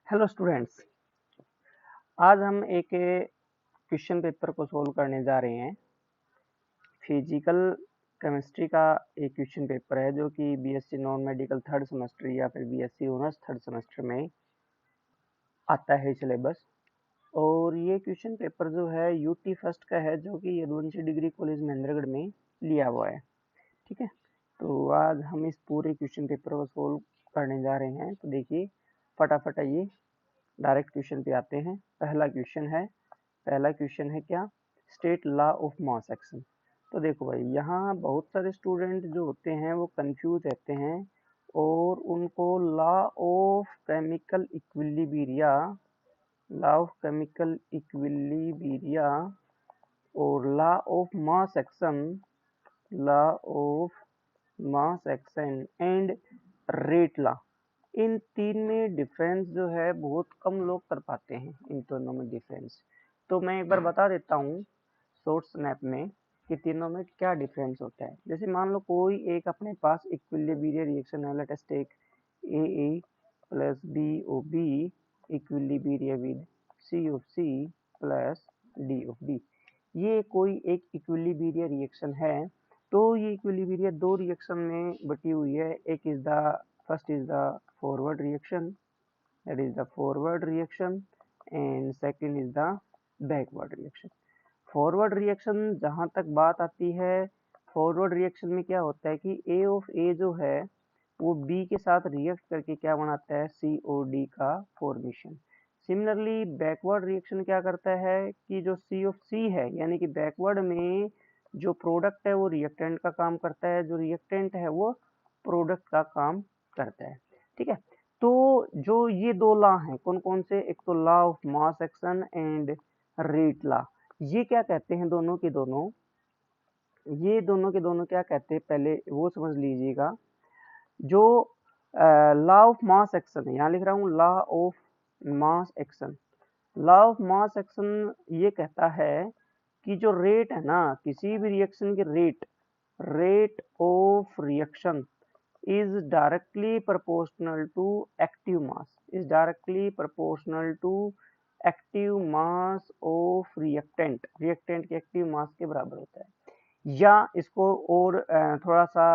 Hello students, आज हम एक क्वेश्चन पेपर को सोल्व करने जा रहे हैं। फिजिकल केमिस्ट्री का एक क्वेश्चन पेपर है जो कि BSc non medical third semester या फिर बीएससी ऑनर्स थर्ड सेमेस्टर में आता है सिलेबस। और ये क्वेश्चन पेपर जो है यूटी फर्स्ट का है जो कि यदुवंशी डिग्री कॉलेज महेंद्रगढ़ में लिया हुआ है। ठीक है, तो आज हम इस पूरे क्वेश्चन पेपर को सोल्व करने जा रहे हैं। तो देखिए फटाफट आइए डायरेक्ट क्वेश्चन पे आते हैं। पहला क्वेश्चन है क्या, state law of mass action. तो देखो भाई, यहाँ बहुत सारे स्टूडेंट जो होते हैं वो कंफ्यूज रहते हैं और उनको लॉ ऑफ केमिकल इक्विलिब्रिया और law of mass action and rate law, इन तीन में डिफरेंस जो है बहुत कम लोग कर पाते हैं, इन दोनों में डिफरेंस। तो मैं एक बार बता देता हूँ शॉर्ट स्नैप में कि तीनों में क्या डिफरेंस होता है। जैसे मान लो कोई एक अपने पास इक्विलिब्रियर रिएक्शन है, let us take AA plus BOB equilibria with COC plus DOD। ये कोई एक इक्विलिब्रियर रिएक्शन है। तो ये इक्विलिब्रिया दो रिएक्शन में बटी हुई है। एक is the first is the forward reaction, that is the forward reaction, and second is the backward reaction. Forward reaction जहां तक बात आती है, फॉरवर्ड रिएक्शन में क्या होता है कि A ऑफ A जो है वो B के साथ रिएक्ट करके क्या बनाता है, COD का फॉर्मेशन। सिमिलरली बैकवर्ड रिएक्शन क्या करता है कि जो C ऑफ C है, यानी कि बैकवर्ड में जो प्रोडक्ट है वो रिएक्टेंट का काम करता है, जो रिएक्टेंट है वो प्रोडक्ट का काम करता है। ठीक है, तो जो ये दो लॉ हैं कौन कौन से, एक तो law of mass action and rate law, ये क्या कहते हैं, दोनों के दोनों क्या कहते हैं पहले वो समझ लीजिएगा। जो लॉ ऑफ मास एक्शन है, यहाँ लिख रहा हूँ law of mass action. Law of mass action ये कहता है कि जो रेट है ना किसी भी रिएक्शन की rate of reaction is directly proportional to active mass of reactant के एक्टिव मास के बराबर होता है। या इसको और थोड़ा सा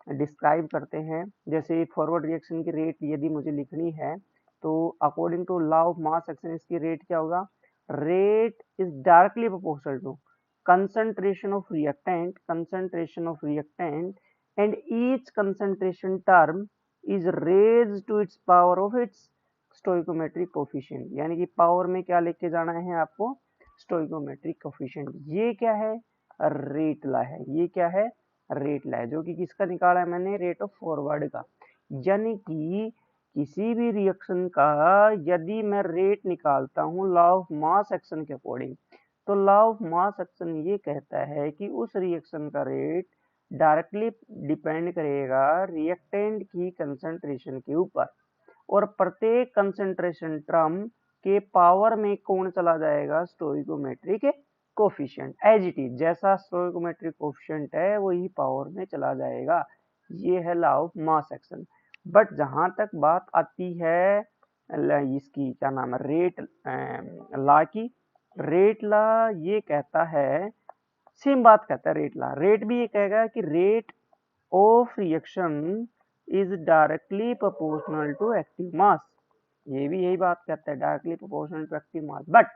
डिस्क्राइब करते हैं। जैसे फॉरवर्ड रिएक्शन की रेट यदि मुझे लिखनी है तो according to law of mass action इसकी रेट क्या होगा, rate is directly proportional to concentration of reactant and each concentration term is raised to its power of its stoichiometric coefficient। यानी कि पावर में क्या लेके जाना है आपको, stoichiometric coefficient। ये क्या है, रेट ला है। ये क्या है, रेट ला है, जो कि किसका निकाला है मैंने, रेट ऑफ फॉरवर्ड का। यानी कि किसी भी रिएक्शन का यदि मैं रेट निकालता हूँ लॉ ऑफ मास एक्शन के अकॉर्डिंग, तो लॉ ऑफ मास एक्शन ये कहता है कि उस रिएक्शन का रेट डायरेक्टली डिपेंड करेगा रिएक्टेंट की कंसंट्रेशन के ऊपर, और प्रत्येक कंसंट्रेशन टर्म के पावर में कौन चला जाएगा, stoichiometric coefficient. As it is, जैसा स्टोइकोमेट्रिक कोफिशिएंट है वही पावर में चला जाएगा। ये है law of mass action. But जहां तक बात आती है इसकी क्या नाम है, रेट लॉ की, रेट लॉ ये कहता है, सेम बात कहता है रेट लॉ। रेट भी ये कहेगा कि rate of reaction is directly proportional to active mass. ये भी यही बात कहता है, directly proportional to active mass. But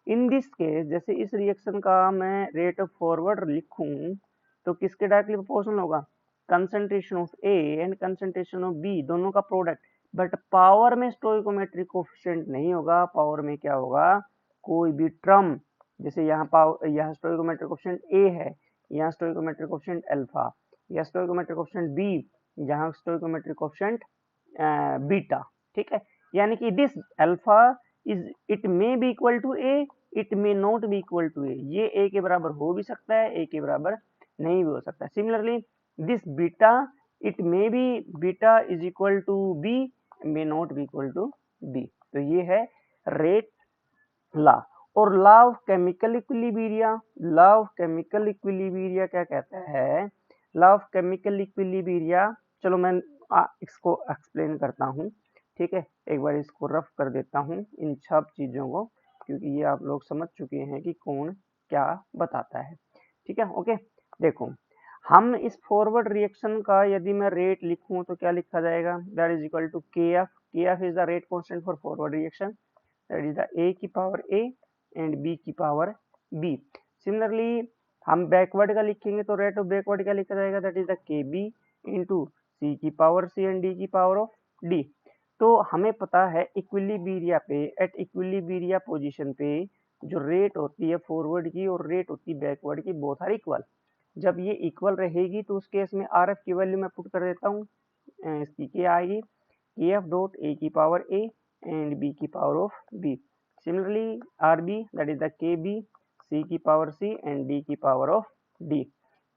in this case, जैसे इस रिएक्शन का मैं रेट ऑफ फॉरवर्ड लिखूं तो किसके डायरेक्टली प्रोपोर्शनल होगा, concentration of A and concentration of B दोनों का प्रोडक्ट। बट पावर में स्टोइकोमेट्रिक कोफिशिएंट नहीं होगा, पावर में क्या होगा, कोई भी टर्म। जैसे यहाँ पावर, यहाँ स्टोइकोमेट्रिक कोफिशिएंट ए है, यहाँ स्टोइकोमेट्रिक कोफिशिएंट अल्फा, या स्टोइकोमेट्रिक कोफिशिएंट बी, जहाँ स्टोइकोमेट्रिक कोफिशिएंट बीटा। ठीक है, यानी कि this alpha is it may be equal to A, it may not be equal to A. ये ए के बराबर हो भी सकता है, ए के बराबर नहीं भी हो सकता है। Similarly this beta, it may be beta is equal to B, may not be equal to B. तो ये है रेट लॉ। और लॉ ऑफ केमिकल इक्विलिब्रिया, क्या कहता है, लॉ ऑफ केमिकल इक्विलिब्रिया, चलो मैं इसको एक्सप्लेन करता हूँ। ठीक है, एक बार इसको रफ कर देता हूँ इन सब चीज़ों को, क्योंकि ये आप लोग समझ चुके हैं कि कौन क्या बताता है। ठीक है, ओके। देखो, हम इस फॉरवर्ड रिएक्शन का यदि मैं रेट लिखूं तो क्या लिखा जाएगा, दैट इज इक्वल टू के एफ। के F is the rate constant for forward reaction, that is the ए की पावर ए एंड बी की पावर बी। सिमिलरली हम बैकवर्ड का लिखेंगे तो रेट ऑफ बैकवर्ड क्या लिखा जाएगा, that is the K B into सी की पावर सी एंड डी की पावर ऑफ डी। तो हमें पता है इक्विलिब्रिया पे, एट इक्विलिब्रिया पोजीशन पे जो रेट होती है फॉरवर्ड की और रेट होती है बैकवर्ड की, बोथ आर इक्वल। जब ये इक्वल रहेगी तो उस केस में आर एफ की वैल्यू मैं पुट कर देता हूँ, इसकी क्या आएगी, के एफ डॉट ए की पावर ए एंड बी की power of B. Similarly R B that is the K B C की पावर सी एंड डी की पावर ऑफ डी।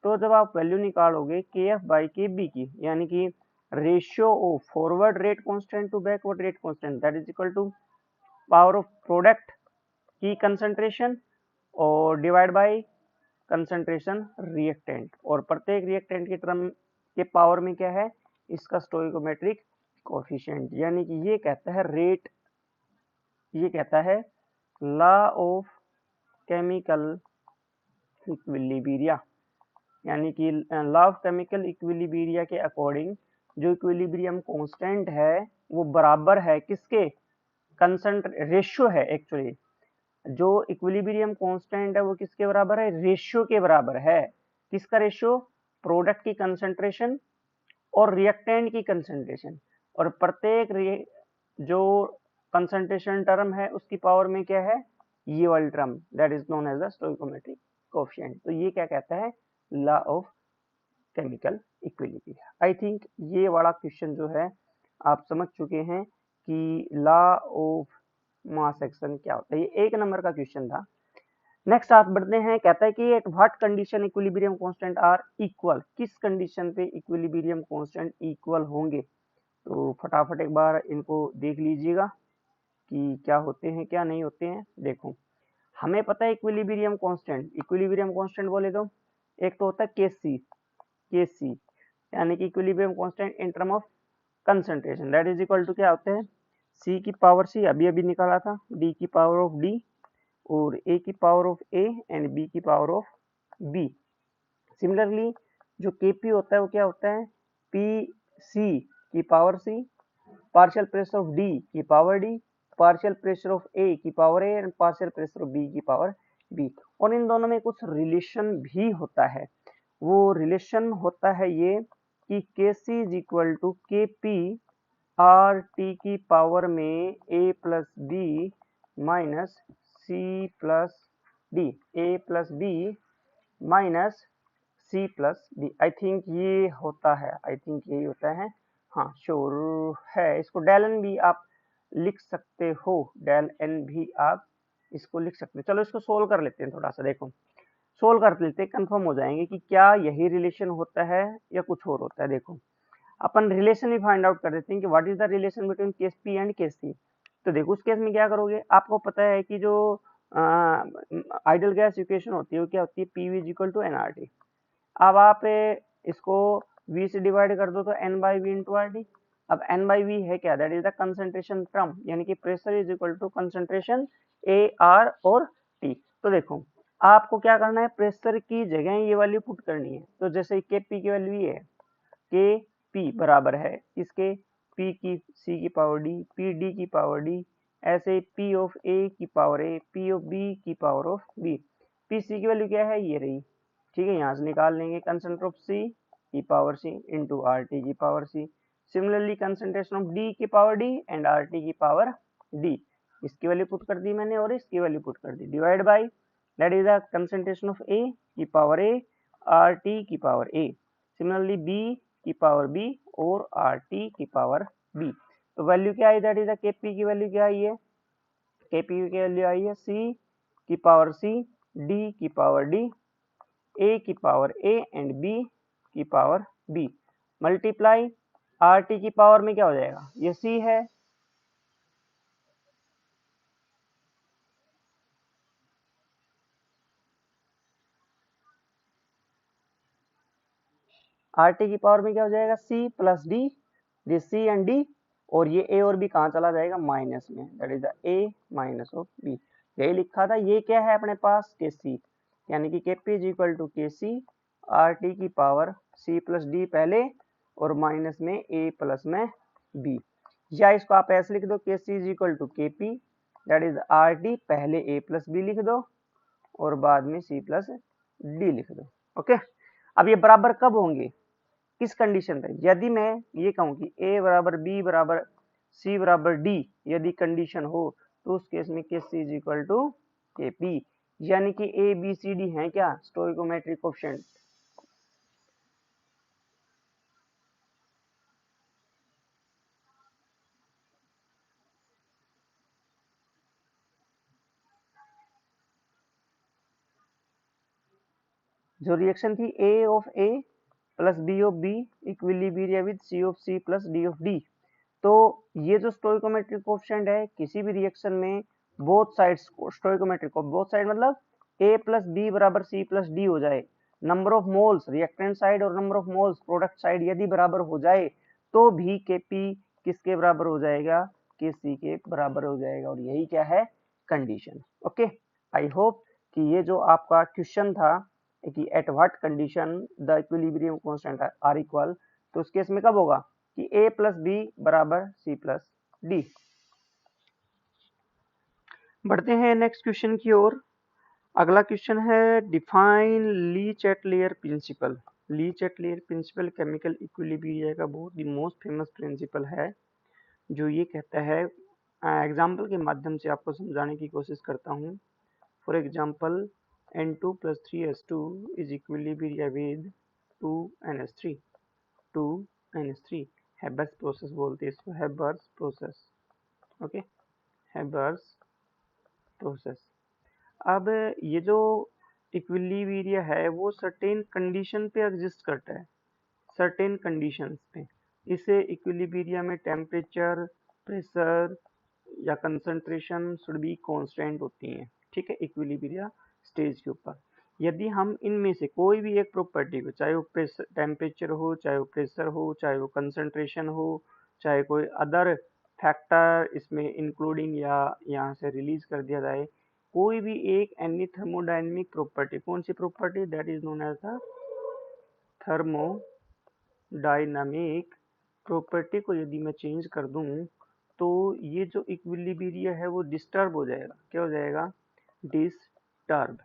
तो जब आप वैल्यू निकालोगे के एफ बाई के बी की, यानी कि ratio of forward rate constant to backward rate constant, that is equal to power of product की कंसंट्रेशन और डिवाइड बाय कंसंट्रेशन रिएक्टेंट, और प्रत्येक रिएक्टेंट के टर्म के पावर में क्या है, इसका स्टोइकोमेट्रिक कोफिशिएंट। यानी कि ये कहता है रेट, ये कहता है लॉ ऑफ केमिकल इक्विलिब्रिया, यानी कि लॉ ऑफ केमिकल इक्विलिब्रिया के अकॉर्डिंग जो इक्विलिब्रियम कांस्टेंट है वो बराबर है किसके, रेशियो है एक्चुअली, जो इक्विलिब्रियम कांस्टेंट है वो किसके बराबर है, रेशियो के बराबर है। किसका रेशियो, प्रोडक्ट की कंसंट्रेशन और रिएक्टेंट की कंसंट्रेशन, और प्रत्येक जो कंसंट्रेशन टर्म है उसकी पावर में क्या है, ये वाली term, that is known as the stoichiometric coefficient. तो ये क्या कहता है, law of chemical equilibria. I think ये वाला क्वेश्चन जो है आप समझ चुके हैं कि लॉ ऑफ मास एक्शन क्या होता है, ये 1 नंबर का क्वेश्चन था। नेक्स्ट आप बढ़ते हैं, कहता है कि at what condition equilibrium constant are equal, किस कंडीशन पे इक्विलिब्रियम कांस्टेंट इक्वल होंगे। तो फटाफट एक बार इनको देख लीजिएगा कि क्या होते हैं क्या नहीं होते हैं। देखो, हमें पता है इक्विलिब्रियम कांस्टेंट, इक्विलिब्रियम कांस्टेंट बोले तो एक तो होता है के सी, यानी कि equilibrium constant in term of concentration, that is equal to क्या होते हैं, सी की पावर सी अभी अभी निकाला था, डी की पावर ऑफ डी और ए की power of A and B की पावर ऑफ बी। सिमिलरली जो केपी होता है वो क्या होता है, पी सी की power C, partial pressure of D की power D, partial pressure of A की power A and partial pressure of B की पावर बी। और इन दोनों में कुछ रिलेशन भी होता है, वो रिलेशन होता है ये कि K C is equal to K P R T की पावर में A plus B minus C plus D, A plus B minus C plus D. I think ये होता है, आई थिंक यही होता है, हाँ श्योर है। इसको डेल एन भी आप लिख सकते हो, डेल एन भी आप इसको लिख सकते हो। चलो इसको सोल्व कर लेते हैं थोड़ा सा, देखो सोल्व कर लेते हैं, कंफर्म हो जाएंगे कि क्या यही रिलेशन होता है या कुछ और होता है। देखो अपन रिलेशन भी फाइंड आउट कर देते हैं कि what is the relation between K's P and K's C. तो देखो उस केस में क्या करोगे, आपको पता है कि जो आइडियल गैस इक्वेशन होती है वो क्या होती है, P V is equal to N R T. अब आप इसको v से डिवाइड कर दो तो n by V into R T. अब n बाई वी है क्या, that is the concentration term, यानी कि pressure is equal to concentration R और टी। तो देखो आपको क्या करना है, प्रेशर की जगह ये वैल्यू पुट करनी है। तो जैसे के पी की वैल्यू ये है, के पी बराबर है इसके पी की सी की पावर डी, पी डी की पावर डी, ऐसे पी ऑफ ए की power A, P of B की power of B. P C की वैल्यू क्या है, ये रही, ठीक है, यहाँ से निकाल लेंगे कंसंट्रेशन ऑफ सी की power C into R T की power C. Similarly concentration of D की power D and R T की पावर डी, इसकी वैल्यू पुट कर दी मैंने और इसकी वैल्यू पुट कर दी, divide by that is the concentration of A की पावर ए, आर टी की पावर ए, सिमिलरली बी की पावर बी और आर टी की पावर बी। तो वैल्यू क्या आई, दैट इज द के पी की वैल्यू क्या आई है, के पी की वैल्यू आई है सी की पावर सी, डी की पावर डी, ए की पावर ए एंड बी की power B, multiply R T की पावर में क्या हो जाएगा, ये सी है, आर टी की पावर में क्या हो जाएगा, C plus D, this C and D और ये ए और बी कहाँ चला जाएगा, माइनस में, that is the A minus of B. यही लिखा था। ये क्या है अपने पास, के सी, यानी कि के पी इज इक्वल टू के सी आर टी की पावर सी प्लस डी पहले और माइनस में ए प्लस में बी, या इसको आप ऐसे लिख दो, के C is equal to K P that is R T पहले ए प्लस बी लिख दो और बाद में सी प्लस डी लिख दो। ओके, अब ये बराबर कब होंगे, किस कंडीशन पे, यदि मैं ये कहूं कि a बराबर b बराबर c बराबर d, यदि कंडीशन हो तो उस केस में के C is equal to K P, यानी कि a b c d है क्या स्टोइकोमेट्रिक कोएफिशिएंट। जो रिएक्शन थी a of a plus b of b equilibria with c of c plus d of d, तो ये जो स्टोइकोमेट्रिक कोएफिशिएंट है किसी भी रिएक्शन में बोथ साइड्स को स्टोइकोमेट्रिक को, बोथ साइड मतलब a प्लस बी बराबर c प्लस डी हो जाए, number of moles reactant side और number of moles product side यदि बराबर हो जाए तो भी के पी किसके बराबर हो जाएगा, के सी के बराबर हो जाएगा, और यही क्या है कंडीशन। ओके, आई होप कि ये जो आपका क्वेश्चन था कि at what condition the equilibrium constant are equal, तो उस केस में कब होगा कि a प्लस बी बराबर c प्लस डी। बढ़ते हैं नेक्स्ट क्वेश्चन की ओर। अगला क्वेश्चन है define Le Chatelier principle. Le Chatelier principle chemical equilibria का बहुत ही मोस्ट फेमस प्रिंसिपल है, जो ये कहता है, एग्जाम्पल के माध्यम से आपको समझाने की कोशिश करता हूँ। For example N2 plus 3S2 is equilibria with 2NH3, 2NH3 Haber's process बोलते हैं इसको, Haber's process. Okay, Haber's process. अब ये जो इक्विलिब्रिया है वो सर्टेन कंडीशन पे एग्जिस्ट करता है, सर्टेन कंडीशंस पे। इसे इक्विलिब्रिया में टेम्परेचर, प्रेशर या कंसंट्रेशन शुड बी कांस्टेंट होती हैं, ठीक है, इक्विलिब्रिया स्टेज के ऊपर। यदि हम इनमें से कोई भी एक प्रॉपर्टी को, चाहे वो टेम्परेचर हो, चाहे वो प्रेशर हो, चाहे वो कंसंट्रेशन हो, चाहे कोई अदर फैक्टर इसमें इंक्लूडिंग या यहाँ से रिलीज कर दिया जाए, कोई भी एक एनी थर्मोडायनेमिक प्रॉपर्टी, कौन सी property, that is known as the thermodynamic property को यदि मैं चेंज कर दूं तो ये जो इक्विलिब्रिया है वो डिस्टर्ब हो जाएगा। क्या हो जाएगा, डिस्टर्ब,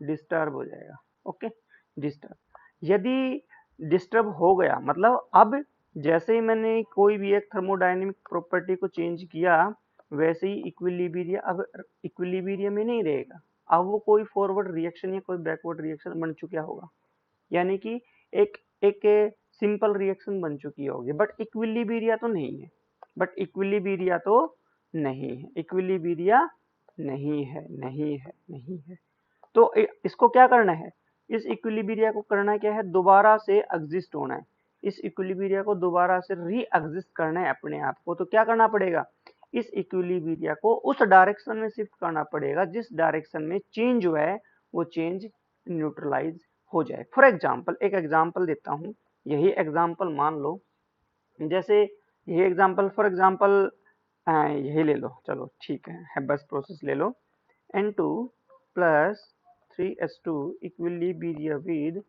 डिस्टर्ब हो जाएगा। Okay, disturb. यदि डिस्टर्ब हो गया मतलब अब जैसे ही मैंने कोई भी एक थर्मोडायनेमिक प्रॉपर्टी को चेंज किया वैसे ही इक्विलिब्रिया अब इक्विलिब्रिया में नहीं रहेगा, अब वो कोई फॉरवर्ड रिएक्शन या कोई बैकवर्ड रिएक्शन बन चुका होगा, यानी कि एक एक सिंपल रिएक्शन बन चुकी होगी, बट इक्विलिब्रिया तो नहीं है, बट इक्विलिब्रिया तो नहीं है, इक्विलिब्रिया नहीं है, नहीं है, नहीं है। तो इसको क्या करना है, इस इक्विलिब्रिया को करना क्या है, दोबारा से एग्जिस्ट होना है, इस इक्विलिब्रिया को दोबारा से री एग्जिस्ट करना है अपने आप को। तो क्या करना पड़ेगा, इस इक्विलिब्रिया को उस डायरेक्शन में शिफ्ट करना पड़ेगा जिस डायरेक्शन में चेंज हुआ है वो चेंज न्यूट्रलाइज हो जाए। फॉर एग्जाम्पल, एक एग्जाम्पल देता हूँ, यही एग्जाम्पल मान लो, जैसे यही एग्जाम्पल फॉर एग्जाम्पल यही ले लो, चलो ठीक है, बस प्रोसेस ले लो, N2 plus 3S2 equilibria with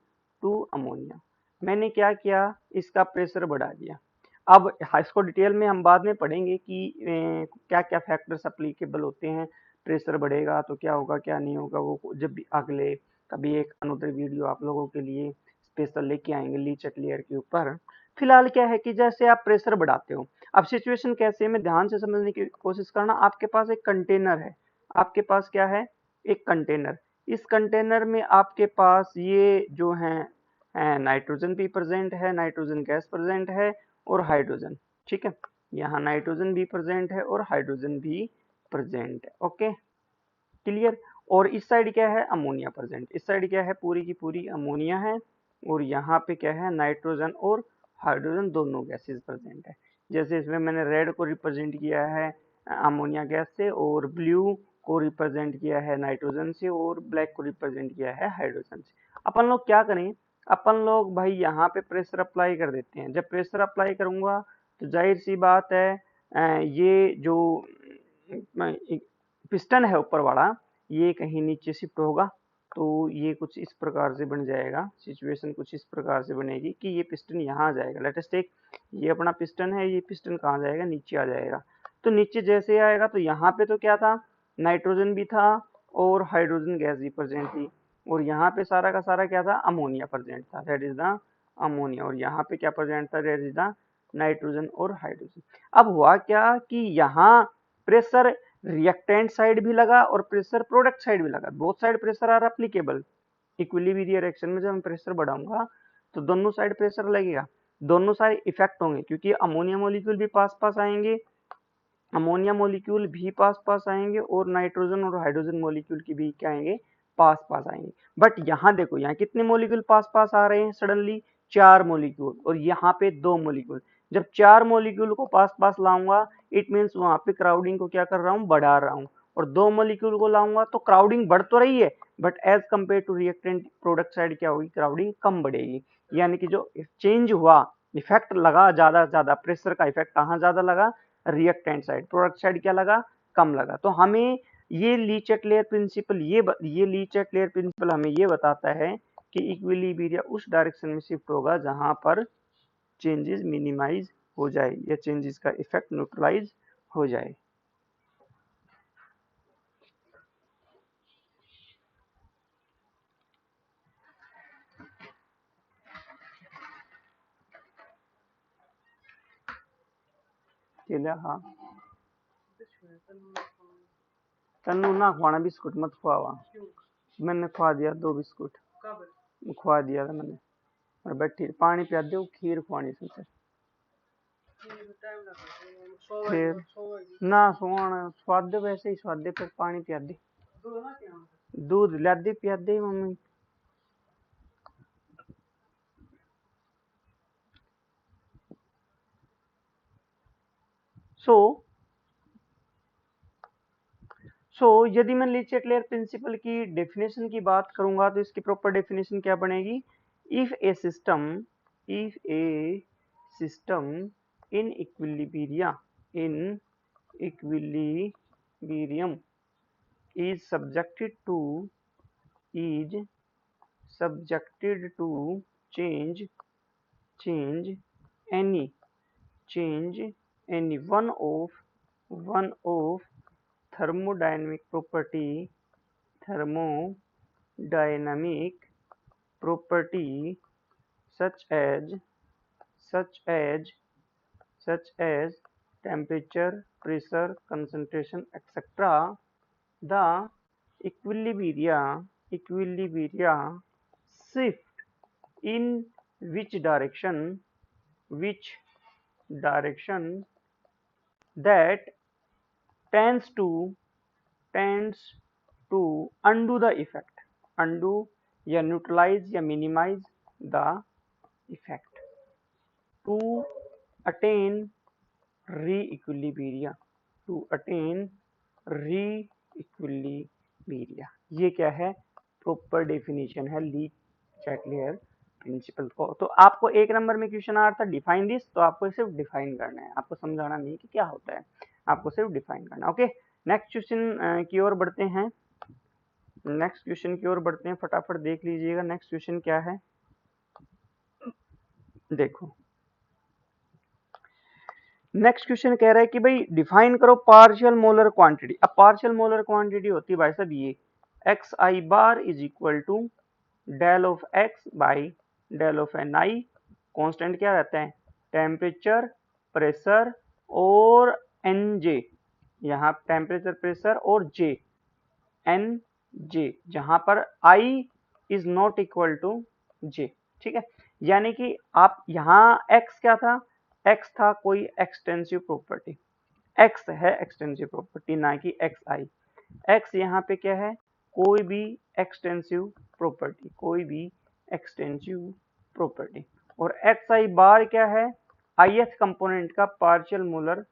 2 ammonia. मैंने क्या किया, इसका प्रेशर बढ़ा दिया। अब इसको डिटेल में हम बाद में पढ़ेंगे कि क्या क्या फैक्टर्स अप्लीकेबल होते हैं, प्रेशर बढ़ेगा तो क्या होगा क्या नहीं होगा, वो जब भी अगले कभी एक अनदर वीडियो आप लोगों के लिए स्पेशल लेके आएंगे ली चैटलियर के ऊपर। फिलहाल क्या है कि जैसे आप प्रेशर बढ़ाते हो, अब सिचुएशन कैसे में ध्यान से समझने की कोशिश करना। आपके पास एक कंटेनर है, आपके पास क्या है, एक कंटेनर, इस कंटेनर में आपके पास ये जो है नाइट्रोजन भी प्रेजेंट है, नाइट्रोजन गैस प्रेजेंट है और हाइड्रोजन, ठीक है, यहाँ नाइट्रोजन भी प्रेजेंट है और हाइड्रोजन भी प्रेजेंट है। Okay, clear. और इस साइड क्या है, अमोनिया प्रेजेंट, इस साइड क्या है, पूरी की पूरी अमोनिया है, और यहाँ पे क्या है, नाइट्रोजन और हाइड्रोजन दोनों गैसेस प्रेजेंट है। जैसे इसमें मैंने रेड को रिप्रेजेंट किया है अमोनिया गैस से, और ब्लू को रिप्रेजेंट किया है नाइट्रोजन से, और ब्लैक को रिप्रेजेंट किया है हाइड्रोजन से। अपन लोग क्या करें, अपन लोग भाई यहाँ पे प्रेशर अप्लाई कर देते हैं। जब प्रेशर अप्लाई करूंगा तो जाहिर सी बात है ये जो पिस्टन है ऊपर वाला, ये कहीं नीचे शिफ्ट होगा, तो ये कुछ इस प्रकार से बन जाएगा। सिचुएशन कुछ इस प्रकार से बनेगी कि ये पिस्टन यहाँ आ जाएगा। लेट अस टेक, ये अपना पिस्टन है, ये पिस्टन कहाँ जाएगा, नीचे आ जाएगा। तो नीचे जैसे आएगा तो यहाँ पे तो क्या था, नाइट्रोजन भी था और हाइड्रोजन गैस भी प्रेजेंट थी, और यहाँ पे सारा का सारा क्या था, अमोनिया प्रेजेंट था, दैट इज द अमोनिया। और यहाँ पे क्या प्रेजेंट था, दैट इज द नाइट्रोजन और हाइड्रोजन। अब हुआ क्या कि यहाँ प्रेशर रिएक्टेंट साइड भी लगा और प्रेशर प्रोडक्ट साइड भी लगा, both side pressure are applicable. Equilibrium reaction में जब मैं प्रेशर बढ़ाऊंगा तो दोनों साइड प्रेशर लगेगा, दोनों साइड इफेक्ट होंगे, क्योंकि अमोनिया मॉलिक्यूल भी पास पास आएंगे, अमोनिया मॉलिक्यूल भी पास पास आएंगे, और नाइट्रोजन और हाइड्रोजन मॉलिक्यूल की भी क्या आएंगे, पास पास आएंगे। बट यहाँ देखो, यहाँ कितने मॉलिक्यूल पास पास आ रहे हैं, सडनली 4 मॉलिक्यूल, और यहाँ पे 2 मॉलिक्यूल। जब 4 मॉलिक्यूल को पास पास लाऊंगा, इट मीन्स वहां पे क्राउडिंग को क्या कर रहा हूँ, बढ़ा रहा हूँ। और 2 मॉलिक्यूल को लाऊंगा तो क्राउडिंग बढ़ तो रही है, but as compare to reactant product side क्या होगी, क्राउडिंग कम बढ़ेगी। यानी कि जो चेंज हुआ, इफेक्ट लगा ज्यादा, प्रेशर का इफेक्ट कहाँ ज्यादा लगा, रिएक्टेंट साइड, प्रोडक्ट साइड क्या लगा, कम लगा। तो हमें ये ली-चैटलेयर प्रिंसिपल, ये ली-चैटलेयर प्रिंसिपल हमें ये बताता है कि इक्विलिब्रियम उस डायरेक्शन में शिफ्ट होगा जहां पर चेंजेस मिनिमाइज हो जाए या चेंजेस का इफेक्ट न्यूट्रलाइज हो जाए। हाँ, तन्नू ना खुआना बिस्कुट मत खुआवा, मैंने खुआ दिया 2 बिस्कुट, खुआ दिया था मैंने, और बैठी पानी पिया दे, खीर खुआनी तुमसे। फिर ना सोना स्वाद दे, वैसे ही स्वाद दे, फिर पानी पिया दे, दूध ला दे पिया दे मम्मी। सो यदि मैं ली-चैटलेयर प्रिंसिपल की डेफिनेशन की बात करूंगा तो इसकी प्रॉपर डेफिनेशन क्या बनेगी, if A system in equilibrium is subjected to change any one of thermodynamic property such as temperature, pressure, concentration, etc. The equilibrium shift in which direction that tends to undo the effect, undo या neutralize या minimize the effect to attain re-equilibrium, ये क्या है, proper definition है ली-चैटलेयर principal को। तो आपको 1 number में क्वेश्चन आ रहा था डिफाइन दिस, तो आपको सिर्फ डिफाइन करना है, आपको समझाना नहीं कि क्या होता है, आपको सिर्फ डिफाइन करना। ओके, नेक्स्ट क्वेश्चन की ओर बढ़ते हैं, फटाफट देख लीजिएगा। नेक्स्ट क्वेश्चन क्या है, देखो नेक्स्ट क्वेश्चन कह रहा है कि भाई डिफाइन करो पार्शियल मोलर क्वांटिटी। अब पार्शियल मोलर क्वांटिटी होती है भाई साहब ये X I bar is equal to del of X by del of N I. Constant क्या रहता है, टेम्परेचर, प्रेशर और एन जे, यहाँ टेम्परेचर, प्रेशर और जे एन जे, जहां पर I is not equal to J. ठीक है, यानी कि आप यहाँ एक्स क्या था, एक्स था कोई एक्सटेंसिव प्रॉपर्टी, एक्स है एक्सटेंसिव प्रॉपर्टी ना कि एक्स आई। एक्स यहाँ पे क्या है, कोई भी एक्सटेंसिव प्रॉपर्टी, और एक्स आई बार क्या है, ith कंपोनेंट का पार्शियल मोलर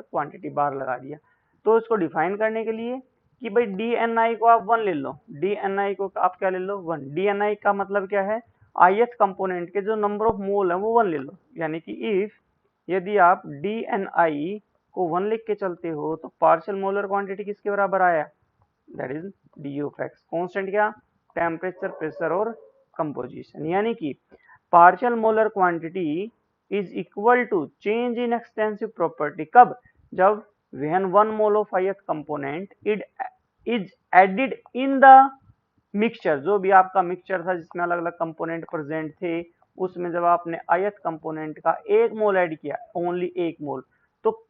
क्वांटिटी, बार लगा दिया। तो इसको डिफाइन करने के लिए कि भाई डी एन आई को आप 1 ले लो, डी एन आई को आप क्या ले लो, 1। डी एन आई का मतलब क्या है, ith कंपोनेंट के जो नंबर ऑफ मोल है वो 1 ले लो, यानी कि इफ यदि आप DNI को 1 लिख के चलते हो तो पार्शियल मोलर क्वांटिटी किसके बराबर आया, that is D of X. Constant क्या, टेम्परेचर, प्रेशर और कंपोजिशन। यानी कि partial molar quantity is equal to change in extensive property, कब, जब when 1 mole of ith component it is added in the mixture, जो भी आपका मिक्सचर था जिसमें अलग अलग कंपोनेंट प्रेजेंट थे, उसमें जब आपने ith कंपोनेंट का 1 मोल ऐड किया, ओनली 1 मोल, तो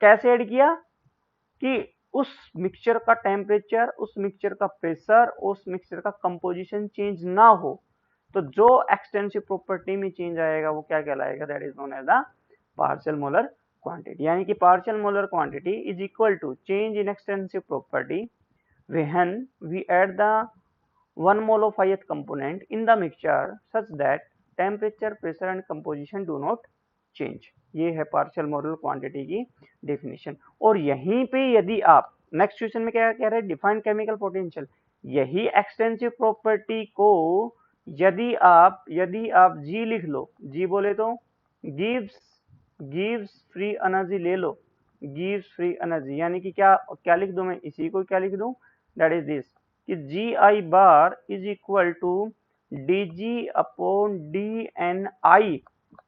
कैसे ऐड किया कि उस मिक्सचर का टेम्परेचर, उस मिक्सचर का प्रेशर, उस मिक्सचर का कंपोजिशन चेंज ना हो, तो जो एक्सटेंसिव प्रॉपर्टी में चेंज आएगा वो क्या कहलाएगा, that is known as the partial molar quantity. यानी कि partial molar quantity is equal to change in extensive property when we add the 1 mole of ith component in the mixture such that temperature, pressure and composition do not change। ये है partial molar quantity की definition. और यहीं पे यदि आप next question में क्या कह रहे हैं, डिफाइन केमिकल पोटेंशियल, यही एक्सटेंसिव प्रॉपर्टी को यदि आप जी लिख लो, जी बोले तो गिव्स फ्री एनर्जी ले लो, गिव्स फ्री एनर्जी, यानी कि क्या लिख दूं मैं, इसी को क्या लिख दूं, दैट इज दिस कि G I bar is equal to D G upon D N I